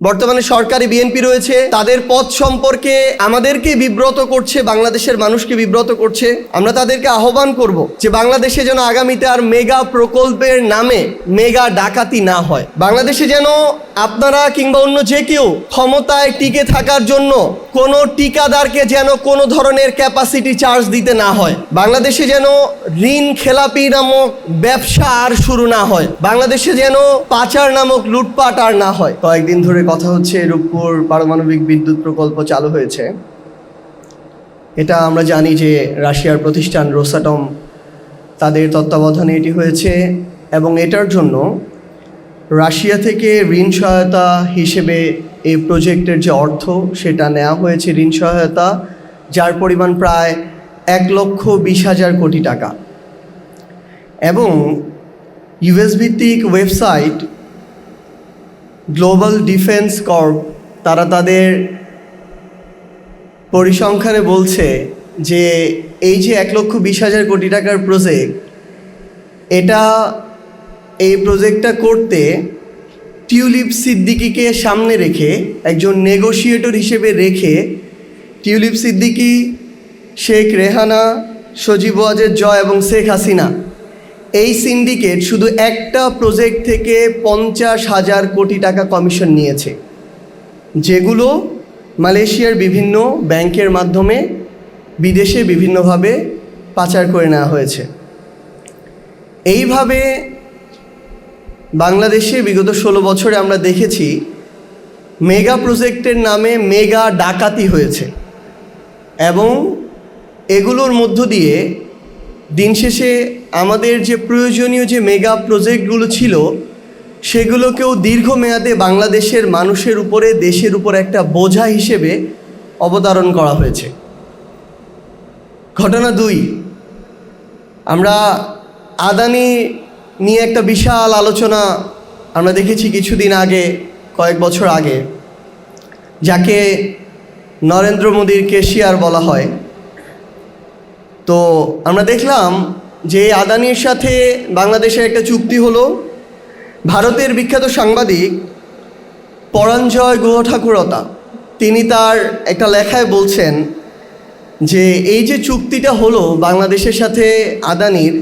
বর্তমানে সরকারি বিএনপি রয়েছে, তাদের পথ সম্পর্কে আমাদেরকে বিব্রত করছে, বাংলাদেশের মানুষকে বিব্রত করছে। আমরা তাদেরকে আহ্বান করব যে বাংলাদেশে যেন আগামীতে আর মেগা প্রকল্পের নামে মেগা ডাকাতি না হয়। বাংলাদেশে যেন আপনারা কিংবা অন্য যে কেউ ক্ষমতায় টিকে থাকার জন্য কোনো ঠিকাদারকে যেন কোনো ধরনের ক্যাপাসিটি চার্জ দিতে না হয়। বাংলাদেশে যেন ঋণ খেলাপি নামক ব্যবসা আর শুরু না হয়। বাংলাদেশে যেন পাচার নামক লুটপাট আর না হয়। কয়েকদিন ধরে কথা হচ্ছে রূপপুর পারমাণবিক বিদ্যুৎ প্রকল্প চালু হয়েছে। এটা আমরা জানি যে রাশিয়ার প্রতিষ্ঠান রোসাটম তাদের তত্ত্বাবধানে এটি হয়েছে এবং এটার জন্য রাশিয়া থেকে ঋণ সহায়তা হিসেবে এই প্রজেক্টের যে অর্থ সেটা নেওয়া হয়েছে ঋণ সহায়তা, যার পরিমাণ প্রায় 1,20,000 কোটি টাকা। এবং ইউএস ভিত্তিক ওয়েবসাইট গ্লোবাল ডিফেন্স কর্প তারা তাদের পরিসংখ্যানে বলছে যে এই যে 1,20,000 কোটি টাকার প্রজেক্ট, এই প্রজেক্টটা করতে টিউলিপ সিদ্দিকীকে সামনে রেখে, একজন নেগোশিয়েটর হিসেবে রেখে, টিউলিপ সিদ্দিকী, শেখ রেহানা, সজীব ওয়াজেদ জয় এবং শেখ হাসিনা, এই সিন্ডিকেট শুধু একটা প্রজেক্ট থেকে 50,000 কোটি টাকা কমিশন নিয়েছে, যেগুলো মালয়েশিয়ার বিভিন্ন ব্যাংকের মাধ্যমে বিদেশে বিভিন্নভাবে পাচার করে নেওয়া হয়েছে। এইভাবে বাংলাদেশে বিগত 16 বছরে আমরা দেখেছি মেগা প্রজেক্টের নামে মেগা ডাকাতি হয়েছে এবং এগুলোর মধ্য দিয়ে দিন শেষে আমাদের যে প্রয়োজনীয় যে মেগা প্রজেক্টগুলো ছিল সেগুলোকেও দীর্ঘমেয়াদে বাংলাদেশের মানুষের উপরে, দেশের উপর একটা বোঝা হিসেবে অবতারণ করা হয়েছে। ঘটনা 2, আমরা আদানি নিয়ে একটা বিশাল আলোচনা আমরা দেখেছি কিছুদিন আগে, কয়েক বছর আগে, যাকে নরেন্দ্র মোদীর কেশিয়ার বলা হয়। তো আমরা দেখলাম যে আদানির সাথে বাংলাদেশের একটা চুক্তি হলো। ভারতের বিখ্যাত সাংবাদিক পরাঞ্জয় গুহ ঠাকুরতা তিনি তার একটা লেখায় বলছেন যে এই যে চুক্তিটা হলো বাংলাদেশের সাথে আদানির,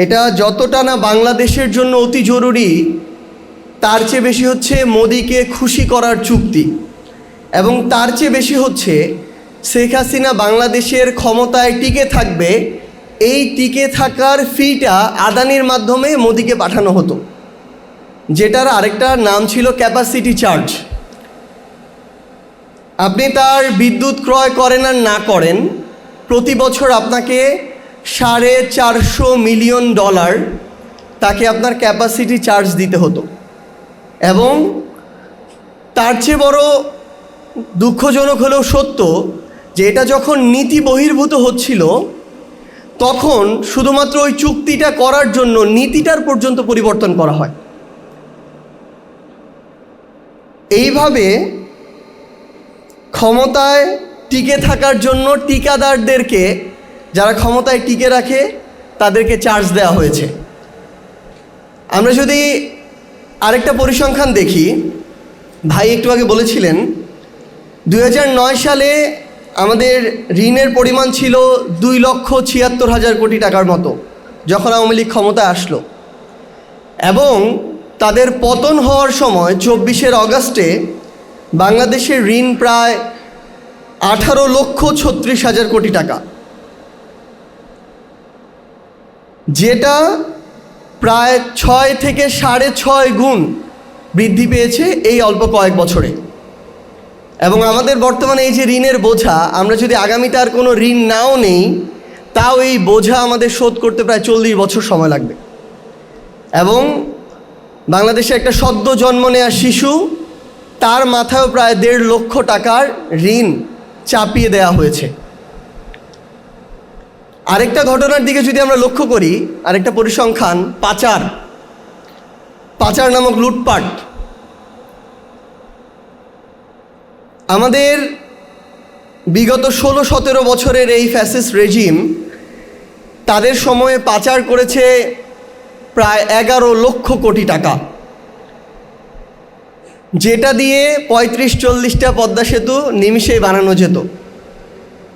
এটা যতটা না বাংলাদেশের জন্য অতি জরুরি, তার চেয়ে বেশি হচ্ছে মোদিকে খুশি করার চুক্তি, এবং তার চেয়ে বেশি হচ্ছে শেখ হাসিনা বাংলাদেশের ক্ষমতায় টিকে থাকবে, এই টিকে থাকার ফিটা আদানির মাধ্যমে মোদিকে পাঠানো হতো, যেটার আরেকটা নাম ছিল ক্যাপাসিটি চার্জ। আপনি তার বিদ্যুৎ ক্রয় করেন আর না করেন, প্রতি বছর আপনাকে $450 মিলিয়ন তাকে আপনার ক্যাপাসিটি চার্জ দিতে হতো। এবং তার চেয়ে বড় দুঃখজনক হলেও সত্য যে এটা যখন নীতি বহির্ভূত হচ্ছিল, তখন শুধুমাত্র ওই চুক্তিটা করার জন্য নীতিটার পর্যন্ত পরিবর্তন করা হয়। এইভাবে ক্ষমতায় টিকে থাকার জন্য ঠিকাদারদেরকে, যারা ক্ষমতায় টিকে রাখে, তাদেরকে চার্জ দেওয়া হয়েছে। আমরা যদি আরেকটা পরিসংখ্যান দেখি, ভাই একটু আগে বলেছিলেন 2009 সালে আমাদের ঋণের পরিমাণ ছিল 2,76,000 কোটি টাকার মতো, যখন আওয়ামী লীগ ক্ষমতায় আসলো। এবং তাদের পতন হওয়ার সময় 24 অগাস্টে বাংলাদেশের ঋণ প্রায় 18,36,000 কোটি টাকা, যেটা প্রায় 6 থেকে 6.5 গুণ বৃদ্ধি পেয়েছে এই অল্প কয়েক বছরে। এবং আমাদের বর্তমানে এই যে ঋণের বোঝা, আমরা যদি আগামীতে আর কোনো ঋণ নাও নেই, তাও এই বোঝা আমাদের শোধ করতে প্রায় 40 বছর সময় লাগবে। এবং বাংলাদেশে একটা সদ্য জন্ম নেওয়া শিশু, তার মাথায়ও প্রায় 1.5 লক্ষ টাকার ঋণ চাপিয়ে দেওয়া হয়েছে। আরেকটা ঘটনার দিকে যদি আমরা লক্ষ্য করি, আরেকটা পরিসংখ্যান, পাচার নামক লুটপাট। আমাদের বিগত 16-17 বছরের এই ফ্যাসিস্ট রেজিম তাদের সময়ে পাচার করেছে প্রায় 11 লক্ষ কোটি টাকা। যেটা দিয়ে 35-40টা পদ্মা সেতু নিমিষেই বানানো যেত।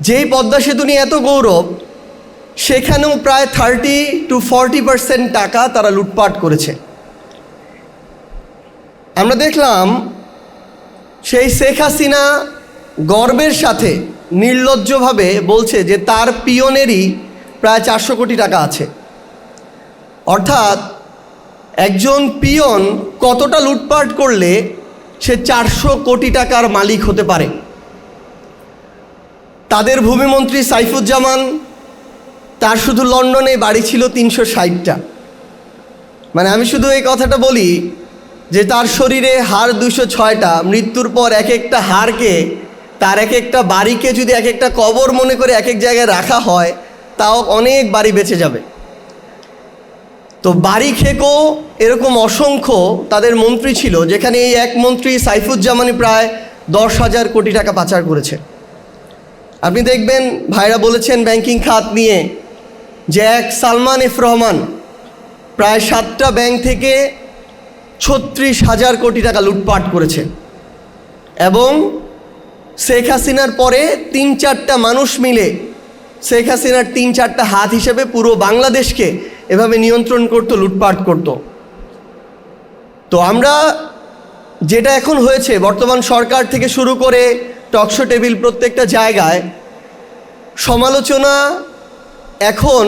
যেই পদ্মা সেতু নিয়ে এত গৌরব, সেখানেও প্রায় 30-40% টাকা তারা লুটপাট করেছে। আমরা দেখলাম সেই শেখ হাসিনা গর্বের সাথে নির্লজ্জভাবে বলছে যে তার পিয়নেরই প্রায় 400 কোটি টাকা আছে। অর্থাৎ একজন পিয়ন কতটা লুটপাট করলে সে 400 কোটি টাকার মালিক হতে পারে। তাদের ভূমিমন্ত্রী সাইফুজ্জামান, তার শুধু লন্ডনে বাড়ি ছিল 360টা। মানে আমি শুধু এই কথাটা বলি যে তার শরীরে হাড় 206টা, মৃত্যুর পর এক একটা হাড়কে, তার এক একটা বাড়িকে যদি এক একটা কবর মনে করে এক এক জায়গায় রাখা হয়, তাও অনেক বাড়ি বেঁচে যাবে। তো বাড়ি খেকো এরকম অসংখ্য তাদের মন্ত্রী ছিল, যেখানে এই এক মন্ত্রী সাইফুজ্জামানই প্রায় 10,000 কোটি টাকা পাচার করেছে। আপনি দেখবেন ভাইরা বলেছেন ব্যাংকিং খাত নিয়ে যে এক সালমান এফ রহমান প্রায় 7টা ব্যাংক থেকে 36,000 কোটি টাকা লুটপাট করেছে। এবং শেখ হাসিনার পরে 3-4টা মানুষ মিলে শেখ হাসিনার 3-4টা হাত হিসেবে পুরো বাংলাদেশকে এভাবে নিয়ন্ত্রণ করতো, লুটপাট করত। তো আমরা যেটা এখন হয়েছে, বর্তমান সরকার থেকে শুরু করে টকশো টেবিল প্রত্যেকটা জায়গায় সমালোচনা এখন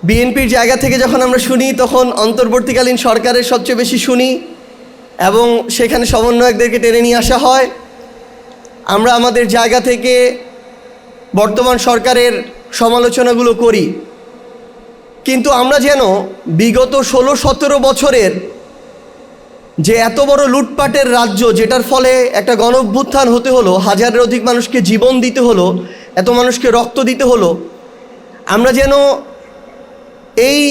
বিএনপির জায়গা থেকে যখন আমরা শুনি, তখন অন্তর্বর্তীকালীন সরকারের সবচেয়ে বেশি শুনি এবং সেখানে সমন্বয়কদেরকে টেনে নিয়ে আসা হয়। আমরা আমাদের জায়গা থেকে বর্তমান সরকারের সমালোচনাগুলো করি, কিন্তু আমরা যেন বিগত 16-17 বছরের যে এত বড় লুটপাটের রাজ্য, যেটার ফলে একটা গণঅভ্যুত্থান হতে হলো, হাজারের অধিক মানুষকে জীবন দিতে হলো, এত মানুষকে রক্ত দিতে হলো, আমরা যেন এই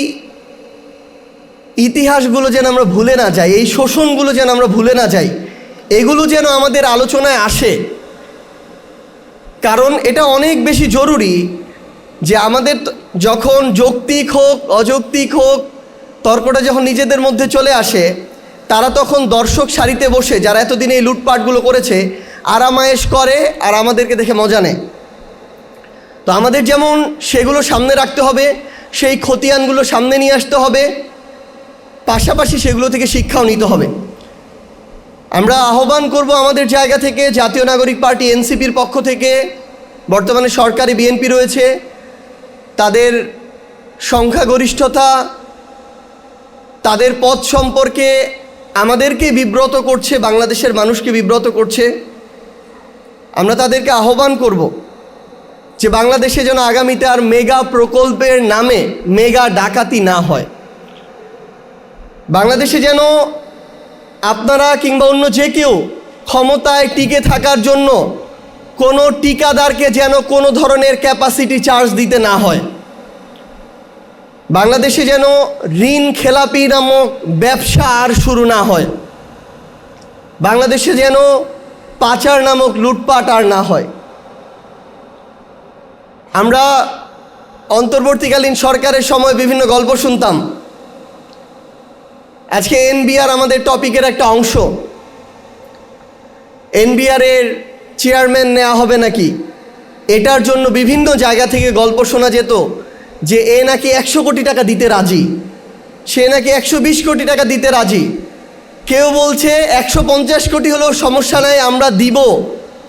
ইতিহাসগুলো যেন আমরা ভুলে না যাই, এই শোষণগুলো যেন আমরা ভুলে না যাই, এগুলো যেন আমাদের আলোচনায় আসে। কারণ এটা অনেক বেশি জরুরি যে আমাদের যখন যৌক্তিক হোক অযৌক্তিক হোক তর্কটা যখন নিজেদের মধ্যে চলে আসে, তারা তখন দর্শক সারিতে বসে যারা এতদিন এই লুটপাটগুলো করেছে আরামায়েশ করে আর আমাদেরকে দেখে মজা নেয়। তো আমাদের যেমন সেগুলো সামনে রাখতে হবে, সেই খতিয়ানগুলো সামনে নিয়ে আসতে হবে, পাশাপাশি সেগুলো থেকে শিক্ষাও নিতে হবে। আমরা আহ্বান করব আমাদের জায়গা থেকে, জাতীয় নাগরিক পার্টি এনসিপির পক্ষ থেকে, বর্তমানে সরকারি বিএনপি রয়েছে, তাদের সংখ্যাগরিষ্ঠতা, তাদের পথ সম্পর্কে আমাদেরকে বিব্রত করছে, বাংলাদেশের মানুষকে বিব্রত করছে। আমরা তাদেরকে আহ্বান করব যে বাংলাদেশে যেন আগামীতে আর মেগা প্রকল্পের নামে মেগা ডাকাতি না হয়। বাংলাদেশে যেন আপনারা কিংবা অন্য যে কেউ ক্ষমতায় টিকে থাকার জন্য কোনো ঠিকাদারকে যেন কোনো ধরনের ক্যাপাসিটি চার্জ দিতে না হয়। বাংলাদেশে যেন ঋণ খেলাপি নামক ব্যবসা আর শুরু না হয়। বাংলাদেশে যেন পাচার নামক লুটপাট আর না হয়। আমরা অন্তর্বর্তীকালীন সরকারের সময় বিভিন্ন গল্প শুনতাম। আজকে এনবিআর আমাদের টপিকের একটা অংশ। এনবিআরের চেয়ারম্যান নেওয়া হবে নাকি, এটার জন্য বিভিন্ন জায়গা থেকে গল্প শোনা যেত যে এ নাকি 100 কোটি টাকা দিতে রাজি, সে নাকি 120 কোটি টাকা দিতে রাজি। কেউ বলছে 150 কোটি হলেও সমস্যা নাই, আমরা দিব,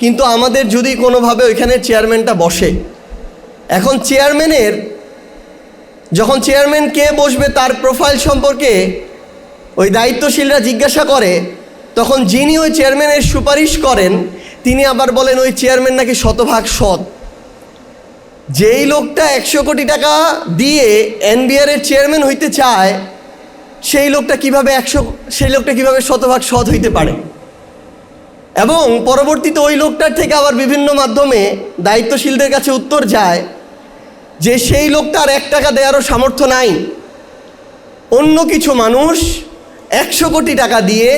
কিন্তু আমাদের যদি কোনোভাবে ওইখানে চেয়ারম্যানটা বসে। এখন যখন চেয়ারম্যান কে বসবে তার প্রোফাইল সম্পর্কে ওই দায়িত্বশীলরা জিজ্ঞাসা করে, তখন যিনি ওই চেয়ারম্যানের সুপারিশ করেন তিনি আবার বলেন ওই চেয়ারম্যান নাকি শতভাগ সৎ। যেই লোকটা 100 কোটি টাকা দিয়ে এনবিআরের চেয়ারম্যান হইতে চায়, সেই লোকটা কিভাবে শতভাগ সৎ হইতে পারে? এবং পরবর্তীতে ওই লোকটার থেকে আবার বিভিন্ন মাধ্যমে দায়িত্বশীলদের কাছে উত্তর যায় যে সেই লোকটার 1 টাকা দেওয়ারও সামর্থ্য নাই। অন্য কিছু মানুষ 100 কোটি টাকা দিয়ে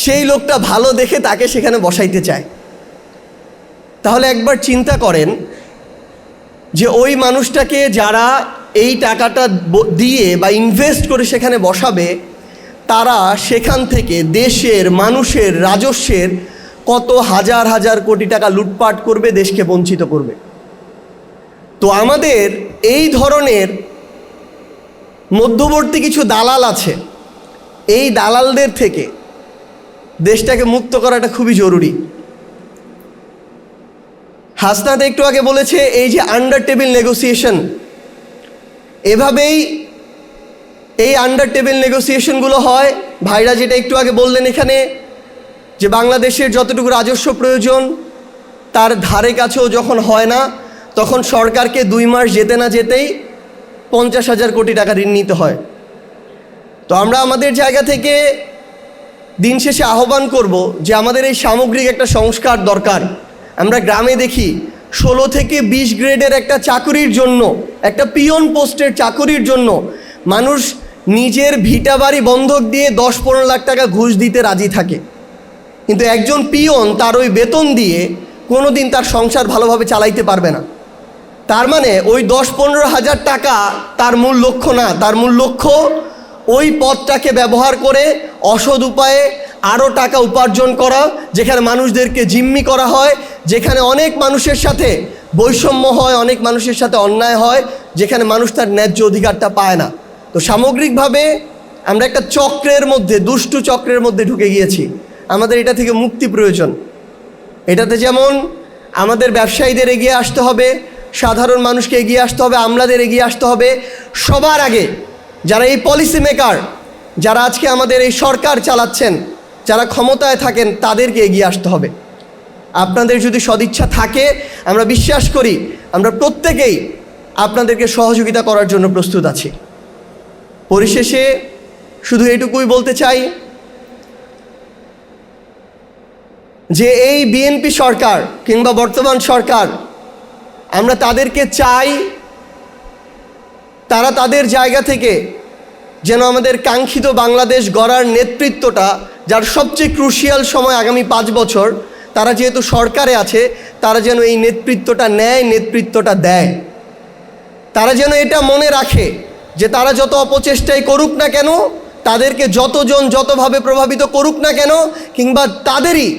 সেই লোকটা ভালো দেখে তাকে সেখানে বসাইতে চায়। তাহলে একবার চিন্তা করেন যে ওই মানুষটাকে যারা এই টাকাটা দিয়ে বা ইনভেস্ট করে সেখানে বসাবে, তারা সেখান থেকে দেশের মানুষের রাজস্বের কত হাজার হাজার কোটি টাকা লুটপাট করবে, দেশকে বঞ্চিত করবে। তো আমাদের এই ধরনের মধ্যবর্তী কিছু দালাল আছে, এই দালালদের থেকে দেশটাকে মুক্ত করাটা খুবই জরুরি। হাসনাত একটু আগে বলেছে এই যে আন্ডার টেবিল নেগোসিয়েশন, এভাবেই এই আন্ডার টেবিল নেগোসিয়েশনগুলো হয়। ভাইরা যেটা একটু আগে বললেন এখানে, যে বাংলাদেশের যতটুকু রাজস্ব প্রয়োজন তার ধারে কাছেও যখন হয় না, তখন সরকারকে 2 মাস যেতে না যেতেই 50,000 কোটি টাকা ঋণ নিতে হয়। তো আমরা আমাদের জায়গা থেকে দিন শেষে আহ্বান করব যে আমাদের এই সামগ্রিক একটা সংস্কার দরকার। আমরা গ্রামে দেখি 16 থেকে 20 গ্রেডের একটা চাকুরির জন্য, একটা পিয়ন পোস্টের চাকুরির জন্য মানুষ নিজের ভিটা বাড়ি বন্ধক দিয়ে 10-15 লাখ টাকা ঘুষ দিতে রাজি থাকে, কিন্তু একজন পিয়ন তার ওই বেতন দিয়ে কোনো দিন তার সংসার ভালোভাবে চালাইতে পারবে না। তার মানে ওই 10-15 হাজার টাকা তার মূল লক্ষ্য না, তার মূল লক্ষ্য ওই পদটাকে ব্যবহার করে অসৎ উপায়ে আরও টাকা উপার্জন করা, যেখানে মানুষদেরকে জিম্মি করা হয়, যেখানে অনেক মানুষের সাথে বৈষম্য হয়, অনেক মানুষের সাথে অন্যায় হয়, যেখানে মানুষ তার ন্যায্য অধিকারটা পায় না। তো সামগ্রিকভাবে আমরা একটা চক্রের মধ্যে, দুষ্টু চক্রের মধ্যে ঢুকে গিয়েছি। আমাদের এটা থেকে মুক্তি প্রয়োজন। এটাতে যেমন আমাদের ব্যবসায়ীদের এগিয়ে আসতে হবে, সাধারণ মানুষকে এগিয়ে আসতে হবে, আমলাদের এগিয়ে আসতে হবে। সবার আগে যারা এই পলিসি মেকার, যারা আজকে আমাদের এই সরকার চালাচ্ছেন, যারা ক্ষমতায় থাকেন, তাদেরকে এগিয়ে আসতে হবে। আপনাদের যদি সদিচ্ছা থাকে, আমরা বিশ্বাস করি আমরা প্রত্যেকেই আপনাদেরকে সহযোগিতা করার জন্য প্রস্তুত আছি। পরিশেষে শুধু এটুকুই বলতে চাই যে এই বিএনপি সরকার কিংবা বর্তমান সরকার, আমরা তাদেরকে চাই তারা তাদের জায়গা থেকে যেন আমাদের কাঙ্ক্ষিত বাংলাদেশ গড়ার নেতৃত্বটা, যার সবচেয়ে ক্রুশিয়াল সময় আগামী 5 বছর, তারা যেহেতু সরকারে আছে, তারা যেন এই নেতৃত্বটা নেয়, নেতৃত্বটা দেয়। তারা যেন এটা মনে রাখে যে তারা যত অপচেষ্টাই করুক না কেন, তাদেরকে যতজন যতভাবে প্রভাবিত করুক না কেন, কিংবা তাদেরই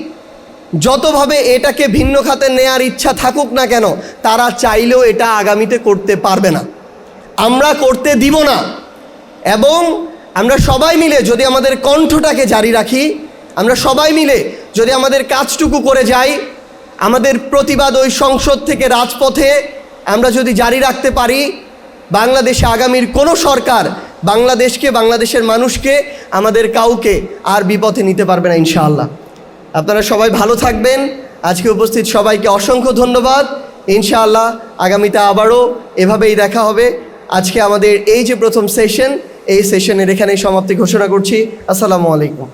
যতভাবে এটাকে ভিন্ন খাতে নেয়ার ইচ্ছা থাকুক না কেন, তারা চাইলেও এটা আগামীতে করতে পারবে না, আমরা করতে দিব না। এবং আমরা সবাই মিলে যদি আমাদের কণ্ঠটাকে জারি রাখি, আমরা সবাই মিলে যদি আমাদের কাজটুকু করে যাই, আমাদের প্রতিবাদ ওই সংসদ থেকে রাজপথে আমরা যদি জারি রাখতে পারি, বাংলাদেশে আগামীর কোনো সরকার বাংলাদেশকে, বাংলাদেশের মানুষকে, আমাদের কাউকে আর বিপথে নিতে পারবে না ইনশাআল্লাহ। আপনারা সবাই ভালো থাকবেন। আজকে উপস্থিত সবাইকে অসংখ্য ধন্যবাদ। ইনশাআল্লাহ আগামীতে আবারও এভাবেই দেখা হবে। আজকে আমাদের এই যে প্রথম সেশন, এই সেশনের এখানেই সমাপ্তি ঘোষণা করছি। আসসালামু আলাইকুম।